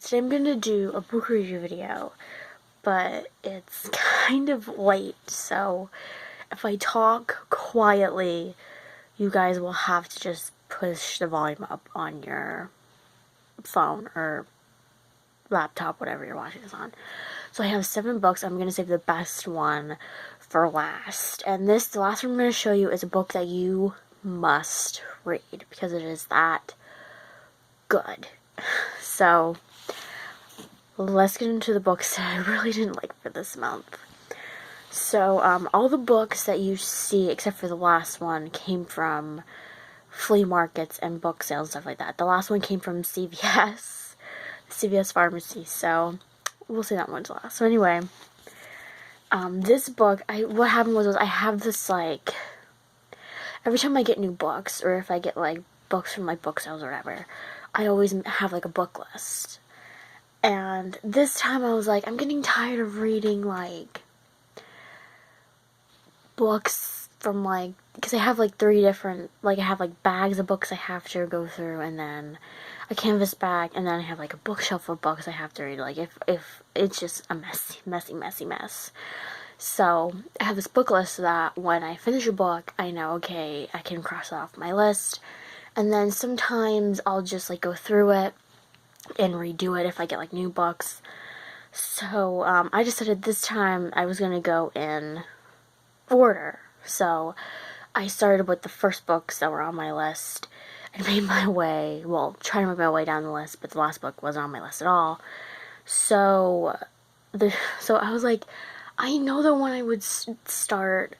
Today I'm gonna do a book review video, but it's kind of late, so if I talk quietly, you guys will have to just push the volume up on your phone or laptop, whatever you're watching this on. So I have 7 books. I'm gonna save the best one for last. And the last one I'm gonna show you is a book that you must read because it is that good. So let's get into the books that I really didn't like for this month. So, all the books that you see, except for the last one, came from flea markets and book sales and stuff like that. The last one came from CVS Pharmacy, so we'll say that one's last. So anyway, this book, what happened was I have this, like, every time I get new books, or if I get, like, books from, like, book sales or whatever, I always have, like, a book list. And this time I was like, I'm getting tired of reading, like, books from, like, because I have, like, 3 different, like, I have, like, bags of books I have to go through, and then a canvas bag, and then I have, like, a bookshelf of books I have to read. Like, if it's just a messy mess. So, I have this book list so that when I finish a book, I know, okay, I can cross off my list, and then sometimes I'll just, like, go through it and redo it if I get, like, new books. So, I decided this time I was gonna go in order. So, I started with the first books that were on my list and made my way, trying to make my way down the list, but the last book wasn't on my list at all. So, I was like, I know that when I would start,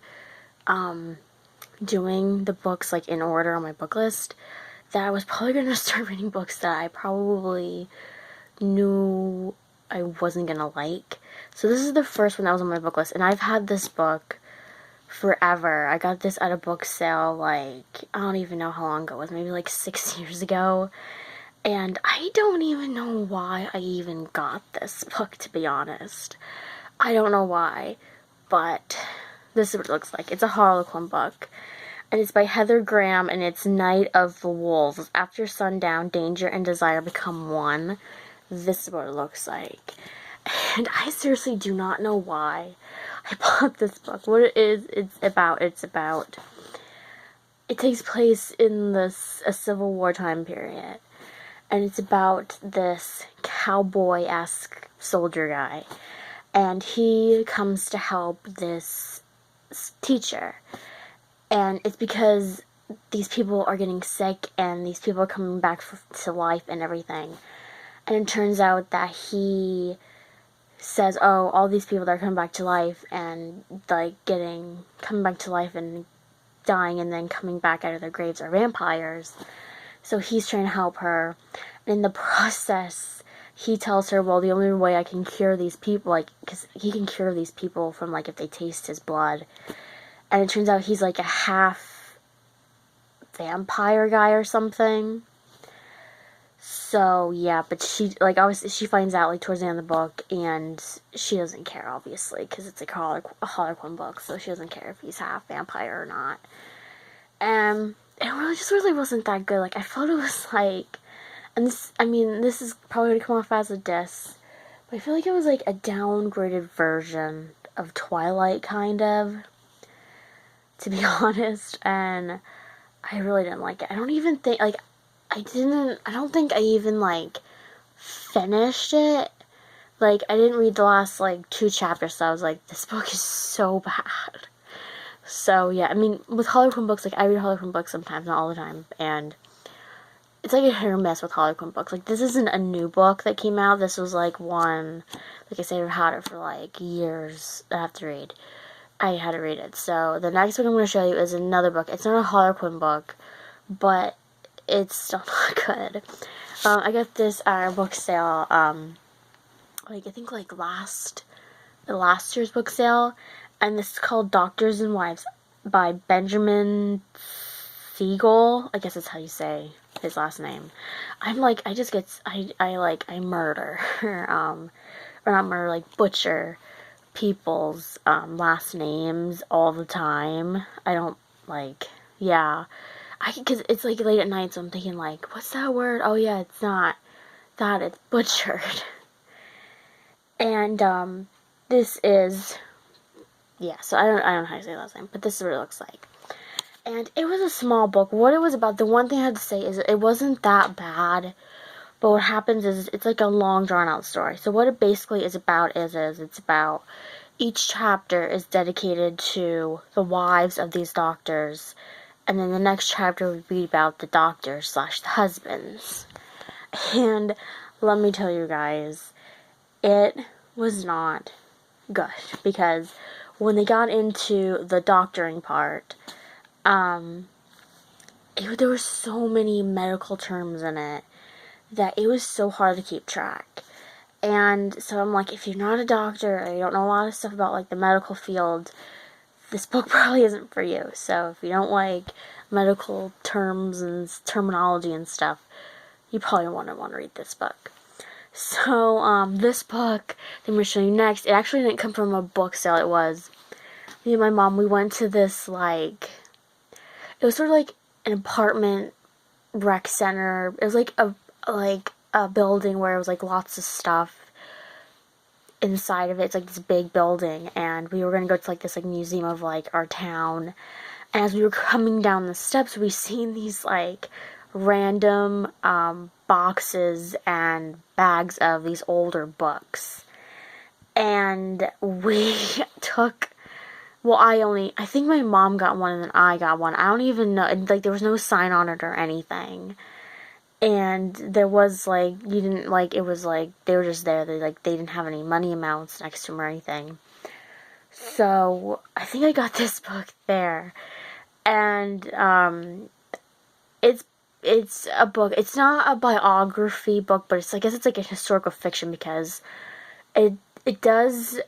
doing the books, like, in order on my book list, that I was probably going to start reading books that I probably knew I wasn't going to like. So this is the first one that was on my book list, and I've had this book forever. I got this at a book sale, like, I don't even know how long ago it was, maybe like 6 years ago, and I don't even know why I even got this book, to be honest. I don't know why, but this is what it looks like. It's a Harlequin book. And it's by Heather Graham, and it's Night of the Wolves. After sundown, danger and desire become one. This is what it looks like. And I seriously do not know why I bought this book. What it is, it takes place in a Civil War time period. And it's about this cowboy-esque soldier guy. And he comes to help this teacher. And it's because these people are getting sick and these people are coming back to life and everything. And it turns out that he says, oh, all these people that are coming back to life and, like, coming back to life and dying and then coming back out of their graves are vampires. So he's trying to help her. In the process, he tells her, well, the only way I can cure these people, like, because he can cure these people from, like, if they taste his blood. And it turns out he's, like, a half vampire guy or something. So, yeah, but she, like, obviously, she finds out, like, towards the end of the book, and she doesn't care, obviously, because it's a Harlequin book, so she doesn't care if he's half vampire or not. And it really wasn't that good. Like, I thought it was, like, and this is probably going to come off as a diss, but I feel like it was, like, a downgraded version of Twilight, kind of, to be honest, and I really didn't like it. I don't even think, like, I don't think I even, like, finished it. Like, I didn't read the last, like, 2 chapters, so I was like, this book is so bad. So, yeah, I mean, with Harlequin books, like, I read Harlequin books sometimes, not all the time, and it's like a hit or miss with Harlequin books. Like, this isn't a new book that came out. This was, like, one, like I said, I've had it for, like, years that I have to read. I had to read it. So, the next book I'm going to show you is another book. It's not a Harlequin book, but it's still not good. I got this at a book sale, like, I think, like, last year's book sale, and this is called Doctors and Wives by Benjamin Siegel. I guess that's how you say his last name. I'm like, I murder, or not murder, like, butcher people's last names all the time. I don't, like, yeah, because it's, like, late at night, so I'm thinking, like, what's that word? Oh, yeah, it's not that it's butchered. And, this is, yeah, so I don't know how to say last name, but this is what it looks like. And it was a small book. What it was about, the one thing I had to say is it wasn't that bad, but what happens is it's like a long drawn out story. So what it basically is about is it's about each chapter is dedicated to the wives of these doctors, and then the next chapter would be about the doctors / the husbands. And let me tell you guys, it was not good, because when they got into the doctoring part, there were so many medical terms in it that it was so hard to keep track. And so I'm like, if you're not a doctor or you don't know a lot of stuff about like the medical field, this book probably isn't for you. So if you don't like medical terms and terminology and stuff, you probably want to read this book. So this book that I'm going to show you next, it actually didn't come from a book sale. It was me and my mom, we went to this, like, it was sort of like an apartment rec center. It was like a building where it was like lots of stuff inside of it. It's like this big building, and we were gonna go to like this like museum of like our town. And as we were coming down the steps, we seen these like random boxes and bags of these older books, and we took. Well, I think my mom got one and then I got one. I don't even know, like, there was no sign on it or anything. And there was, like, you didn't, like, it was, like, they were just there. They didn't have any money amounts next to them or anything. So, I think I got this book there. And, it's a book. It's not a biography book, but I guess it's, like, a historical fiction, because it does,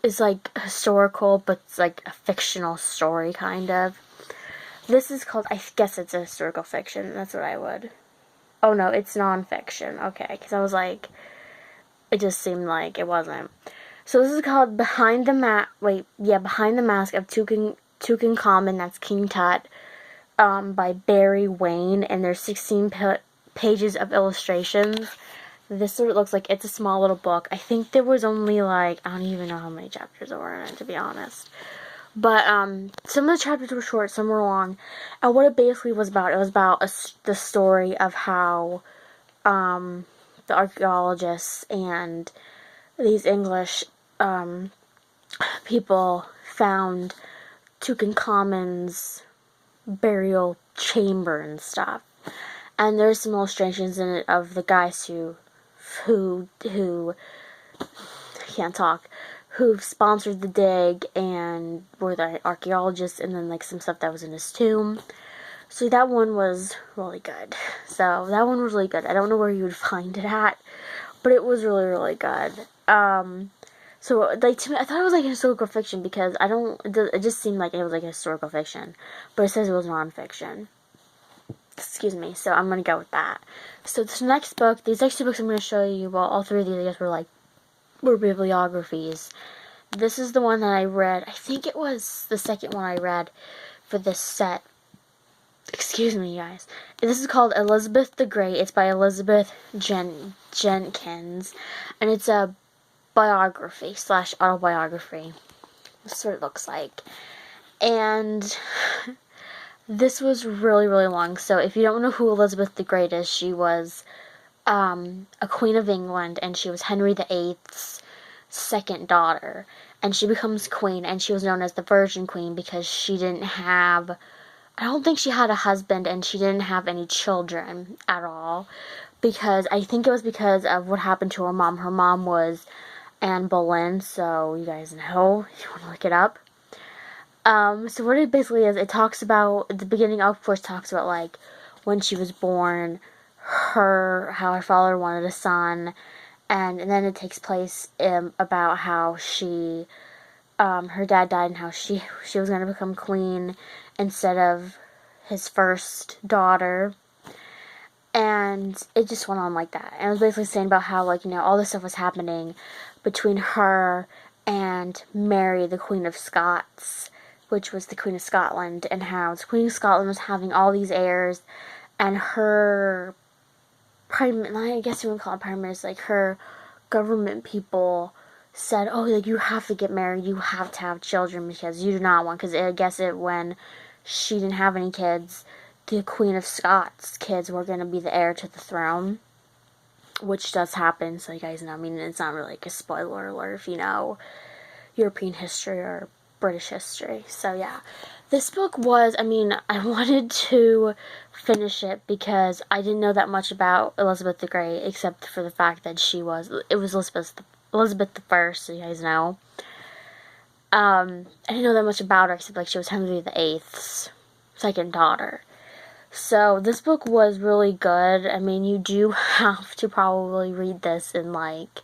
is like historical, but it's like a fictional story, kind of. This is called, I guess it's a historical fiction. That's what I would. Oh no, it's nonfiction. Okay, because I was like, it just seemed like it wasn't. So this is called Behind the Mask of Tutankhamen. That's King Tut, by Barry Wyne, and there's 16 pages of illustrations. This is what it looks like. It's a small little book. I think there was only like, I don't even know how many chapters there were in it, to be honest. But some of the chapters were short, some were long. And what it basically was about, it was about the story of how the archaeologists and these English people found Tutankhamun's burial chamber and stuff. And there's some illustrations in it of the guys who can't talk, who sponsored the dig and were the archaeologists, and then like some stuff that was in his tomb. So that one was really good. I don't know where you would find it at, but it was really, really good. So like, to me, I thought it was like historical fiction, because it just seemed like it was like historical fiction, but it says it was nonfiction. Excuse me, so I'm going to go with that. So this next book, these next two books I'm going to show you, well, all three of these, I guess, were bibliographies. This is the one that I read. I think it was the second one I read for this set. Excuse me, guys. This is called Elizabeth the Great. It's by Elizabeth Jenkins, and it's a biography / autobiography. This is what it looks like. And this was really, really long. So if you don't know who Elizabeth the Great is, she was a queen of England, and she was Henry VIII's second daughter. And she becomes queen, and she was known as the Virgin Queen because she didn't have, I don't think she had a husband, and she didn't have any children at all. Because, I think it was because of what happened to her mom. Her mom was Anne Boleyn, so you guys know if you want to look it up. So what it basically is, it talks about, at the beginning, of course, talks about, like, when she was born, how her father wanted a son, and then it takes place about how she, her dad died, and how she was going to become queen instead of his first daughter, and it just went on like that. And it was basically saying about how, like, all this stuff was happening between her and Mary, the Queen of Scots, which was the Queen of Scotland, and how the Queen of Scotland was having all these heirs, and her I guess you would call it prime minister, like, her government people said, oh, like, you have to get married, you have to have children, because you do not want, because I guess when she didn't have any kids, the Queen of Scots' kids were going to be the heir to the throne, which does happen, so you guys know. I mean, it's not really like a spoiler alert if you know European history or British history. So yeah, this book was, I mean, I wanted to finish it because I didn't know that much about Elizabeth the Great, except for the fact that it was Elizabeth the First, so you guys know. I didn't know that much about her, except like she was Henry VIII's second daughter. So this book was really good. I mean, you do have to probably read this in like,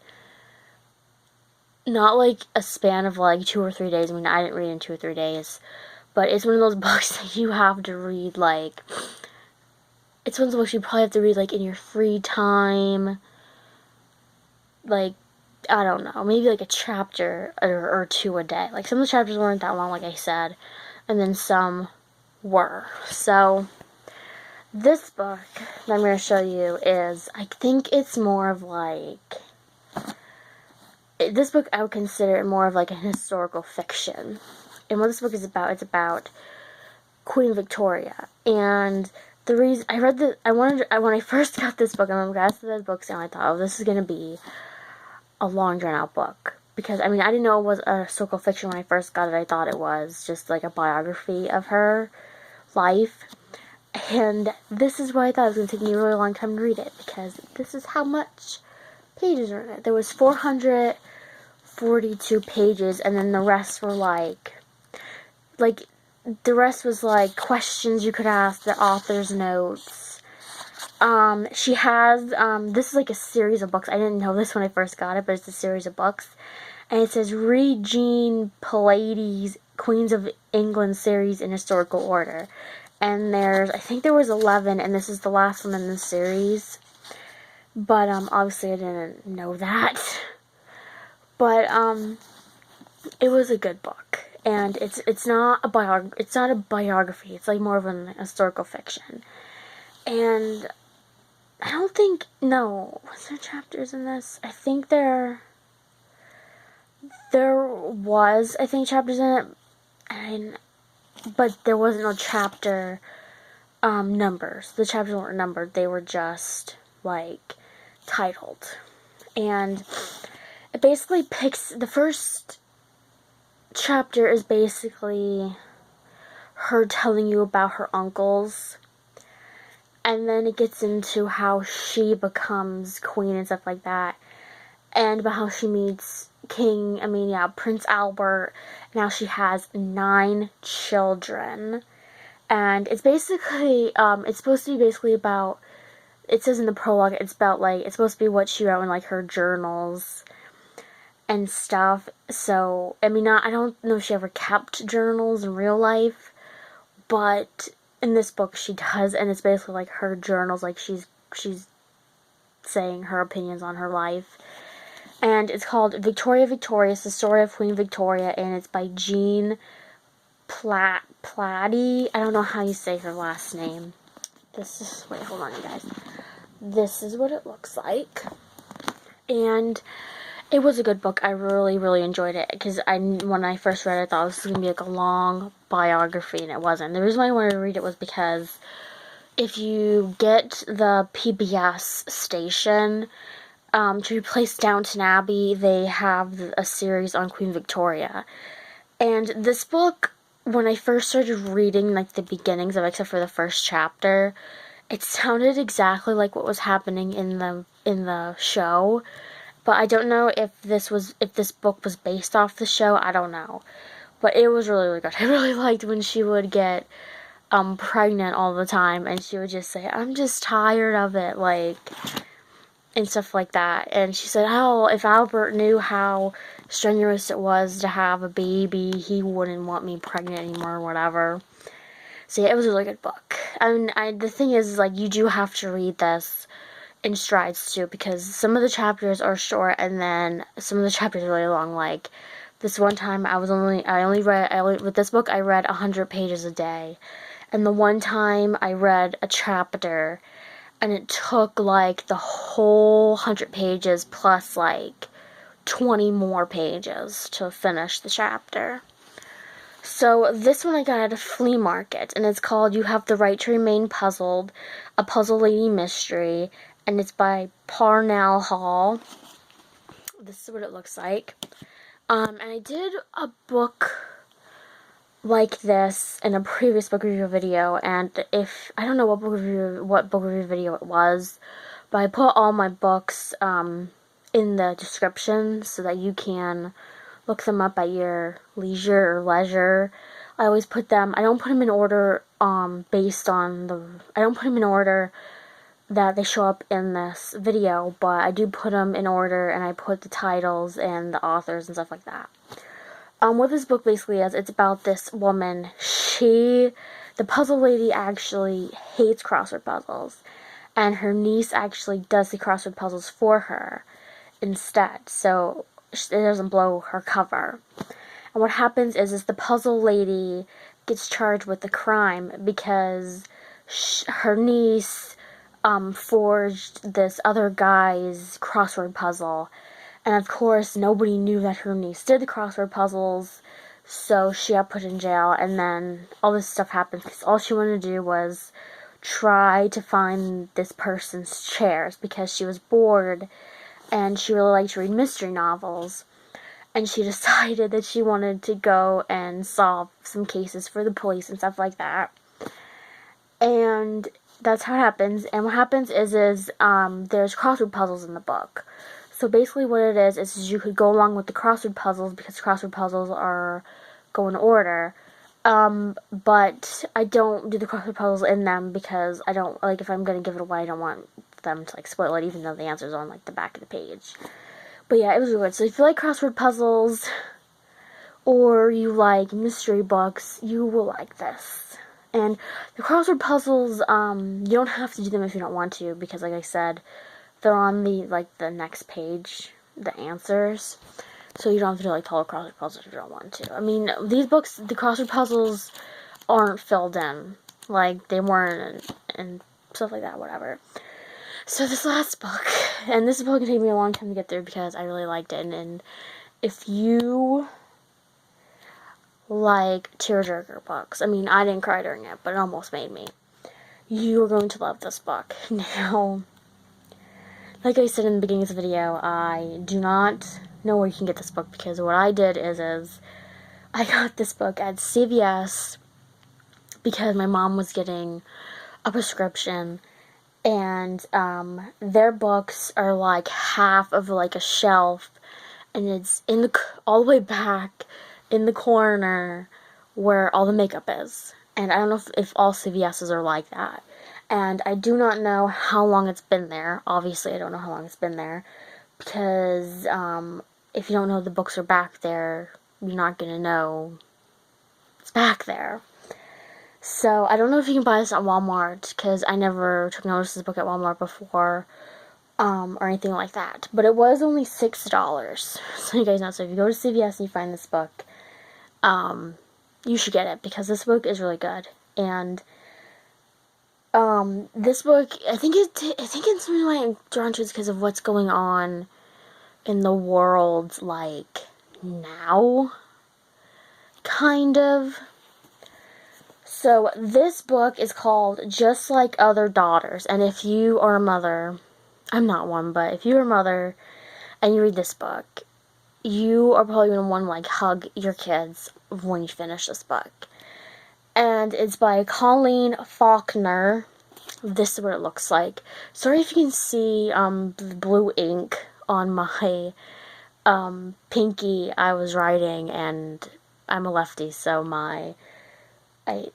not like a span of like 2 or 3 days. I mean, I didn't read in 2 or 3 days, but it's one of those books that you have to read like, it's one of those books you probably have to read like in your free time, like, I don't know, maybe like a chapter or 2 a day. Like, some of the chapters weren't that long, like I said, and then some were. So this book that I'm going to show you is, I think it's more of like, this book I would consider it more of like a historical fiction. And what this book is about, it's about Queen Victoria. And the reason I read when I first got this book, I remember I got the book sale, and I thought, oh, this is going to be a long drawn out book. Because, I mean, I didn't know it was a historical fiction when I first got it. I thought it was just like a biography of her life. And this is why I thought it was going to take me a really long time to read it, because this is how much pages are in it. There was 442 pages, and then the rest were like, the rest was like questions you could ask, the author's notes. She has, this is like a series of books. I didn't know this when I first got it, but it's a series of books. And it says, read Jean Plaidy's Queens of England series in historical order. And I think there was 11, and this is the last one in the series. But, obviously I didn't know that. But, it was a good book. And it's not a biography. It's like more of an historical fiction. And I don't think, no, was there chapters in this? I think there was, I think, chapters in it. But there wasn't no chapter numbers. The chapters weren't numbered. They were just, like, titled. And it basically the first chapter is basically her telling you about her uncles. And then it gets into how she becomes queen and stuff like that. And about how she meets Prince Albert. Now she has 9 children. And it's basically, it's supposed to be basically about, it says in the prologue, it's supposed to be what she wrote in, like, her journals and stuff. So, I mean, I don't know if she ever kept journals in real life, but in this book she does, and it's basically, like, her journals, like, she's saying her opinions on her life. And it's called Victoria Victorious, the Story of Queen Victoria, and it's by Jean Plaidy. I don't know how you say her last name. Wait, hold on, you guys. This is what it looks like. And it was a good book. I really, really enjoyed it, because when I first read it, I thought this was going to be like a long biography, and it wasn't. The reason why I wanted to read it was because if you get the PBS station, to replace Downton Abbey, they have a series on Queen Victoria. And this book, when I first started reading, like, the beginnings of it, except for the first chapter, it sounded exactly like what was happening in the show. But I don't know if this book was based off the show. I don't know. But it was really, really good. I really liked when she would get pregnant all the time, and she would just say, I'm just tired of it, like, and stuff like that. And she said, oh, if Albert knew how strenuous it was to have a baby, he wouldn't want me pregnant anymore, or whatever. So yeah, it was a really good book. The thing is, like, you do have to read this in strides too, because some of the chapters are short, and then some of the chapters are really long. Like, this one time with this book I read 100 pages a day, and the one time I read a chapter, and it took like the whole 100 pages plus like 20 more pages to finish the chapter. So this one I got at a flea market, and it's called You Have the Right to Remain Puzzled, a Puzzle Lady Mystery, and it's by Parnell Hall. This is what it looks like. And I did a book like this in a previous book review video, and I don't know what book review video it was, but I put all my books in the description so that you can look them up at your leisure or leisure. I always put them, I don't put them in order based on I don't put them in order that they show up in this video, but I do put them in order, and I put the titles and the authors and stuff like that. What this book basically is, it's about this woman. The puzzle lady actually hates crossword puzzles, and her niece actually does the crossword puzzles for her instead, so it doesn't blow her cover. And what happens is the puzzle lady gets charged with the crime because her niece forged this other guy's crossword puzzle. And of course, nobody knew that her niece did the crossword puzzles, so she got put in jail, and then all this stuff happened because all she wanted to do was try to find this person's chairs because she was bored, and she really liked to read mystery novels, and she decided that she wanted to go and solve some cases for the police and stuff like that. And that's how it happens. And what happens is there's crossword puzzles in the book. So basically what it is you could go along with the crossword puzzles because crossword puzzles go in order. But I don't do the crossword puzzles in them because I don't, like, if I'm going to give it away, I don't want them to, like, spoil it, even though the answer's on, like, the back of the page. But yeah, it was really good. So if you like crossword puzzles, or you like mystery books, you will like this. And the crossword puzzles, you don't have to do them if you don't want to, because like I said, they're on the next page, the answers. So you don't have to do, like, total crossword puzzles if you don't want to. I mean, these books, the crossword puzzles aren't filled in. Like, they weren't, and stuff like that, whatever. So this last book, and this book can take me a long time to get through because I really liked it. And if you like tearjerker books, I mean, I didn't cry during it, but it almost made me. You are going to love this book. Now, like I said in the beginning of the video, I do not know where you can get this book because what I did is I got this book at CVS because my mom was getting a prescription, and their books are like half of like a shelf, and it's all the way back in the corner where all the makeup is. And I don't know if all CVS's are like that. And I do not know how long it's been there. Obviously, I don't know how long it's been there. Because if you don't know the books are back there, you're not going to know it's back there. So, I don't know if you can buy this at Walmart, because I never took notice of this book at Walmart before, or anything like that. But it was only $6. So you guys know, so if you go to CVS and you find this book, you should get it, because this book is really good. And this book, I think it's really why I'm drawn to it because of what's going on in the world, like, now, kind of. So, this book is called Just Like Other Daughters, and if you are a mother, I'm not one, but if you're a mother, and you read this book, you are probably going to want to, like, hug your kids when you finish this book. And it's by Colleen Faulkner. This is what it looks like. Sorry if you can see the blue ink on my pinky I was writing, and I'm a lefty, so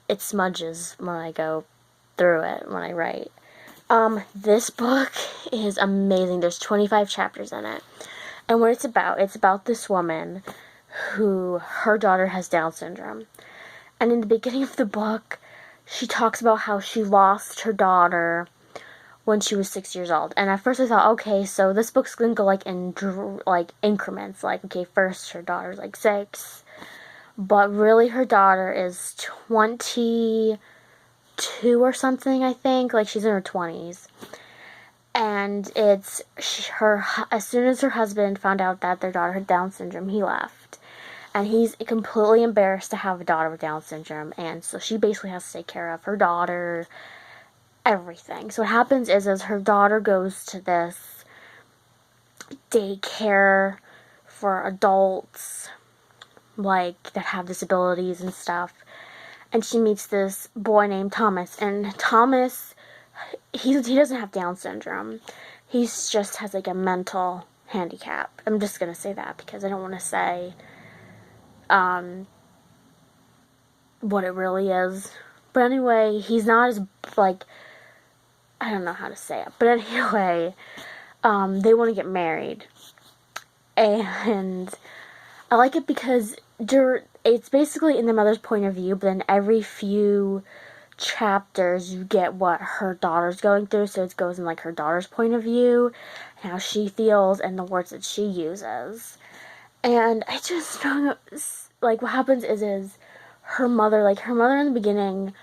it smudges when I go through it when I write. This book is amazing. There's 25 chapters in it. And what it's about this woman who, her daughter has Down syndrome. And in the beginning of the book, she talks about how she lost her daughter when she was 6 years old. And at first I thought, okay, so this book's going to go, like, in, like, increments. Like, okay, first her daughter's, like, 6. But really her daughter is 20, 2 or something, I think. Like, she's in her 20s. And it's her, as soon as her husband found out that their daughter had Down syndrome, he left. And he's completely embarrassed to have a daughter with Down syndrome. And so she basically has to take care of her daughter, everything. So what happens is her daughter goes to this daycare for adults, like, that have disabilities and stuff. And she meets this boy named Thomas. And Thomas, he doesn't have Down syndrome. He just has, like, a mental handicap. I'm just going to say that because I don't want to say what it really is. But anyway, he's not as, like, I don't know how to say it. But anyway, they want to get married. And I like it because it's basically in the mother's point of view, but then every few chapters you get what her daughter's going through, so it goes in, like, her daughter's point of view, and how she feels, and the words that she uses. And I just don't, like, what happens is her mother in the beginning,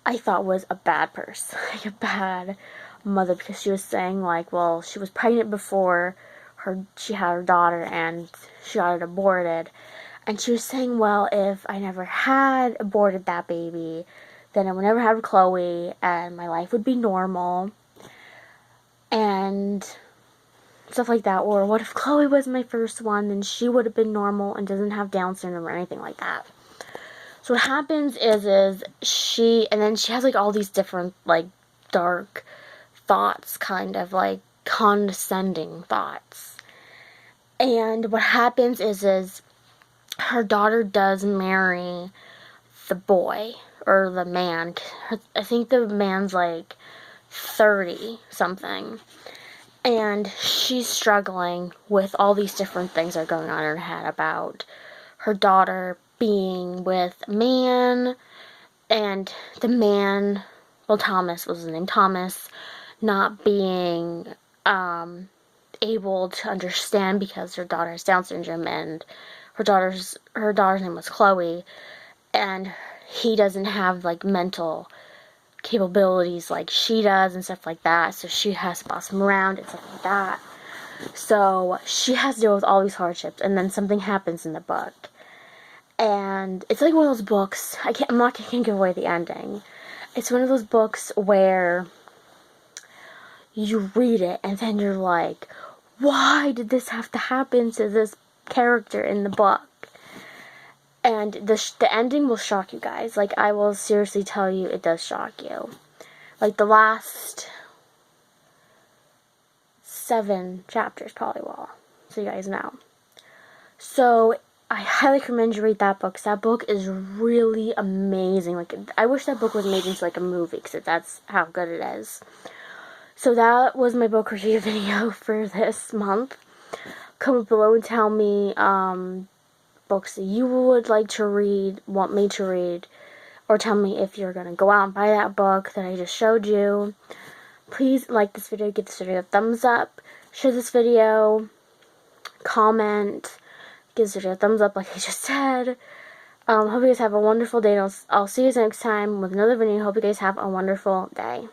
I thought was a bad person, like a bad mother, because she was saying, like, well, she was pregnant before she had her daughter, and she got it aborted. And she was saying, well, if I never had aborted that baby, then I would never have Chloe, and my life would be normal, and stuff like that. Or what if Chloe was my first one, then she would have been normal and doesn't have Down syndrome or anything like that. So what happens is she has, like, all these different, like, dark thoughts, kind of, like, condescending thoughts. And what happens is her daughter does marry the boy, or the man. I think the man's, like, 30 something. And she's struggling with all these different things that are going on in her head about her daughter being with a man, and the man, well, Thomas was his name, Thomas, not being able to understand because her daughter has Down syndrome, and her daughter's name was Chloe, and he doesn't have, like, mental capabilities like she does and stuff like that, so she has to boss him around and stuff like that. So she has to deal with all these hardships, and then something happens in the book. And it's like one of those books, I'm not going to give away the ending. It's one of those books where you read it and then you're like, why did this have to happen to this character in the book? And the ending will shock you guys. Like, I will seriously tell you, it does shock you. Like, the last 7 chapters probably will, so you guys know. So I highly recommend you read that book, because that book is really amazing. Like, I wish that book was made into, like, a movie, because that's how good it is. So that was my book review video for this month. Comment below and tell me books that you would like to read, want me to read, or tell me if you're going to go out and buy that book that I just showed you. Please like this video, give this video a thumbs up, share this video, comment, give this video a thumbs up like I just said. Hope you guys have a wonderful day, and I'll see you guys next time with another video. Hope you guys have a wonderful day.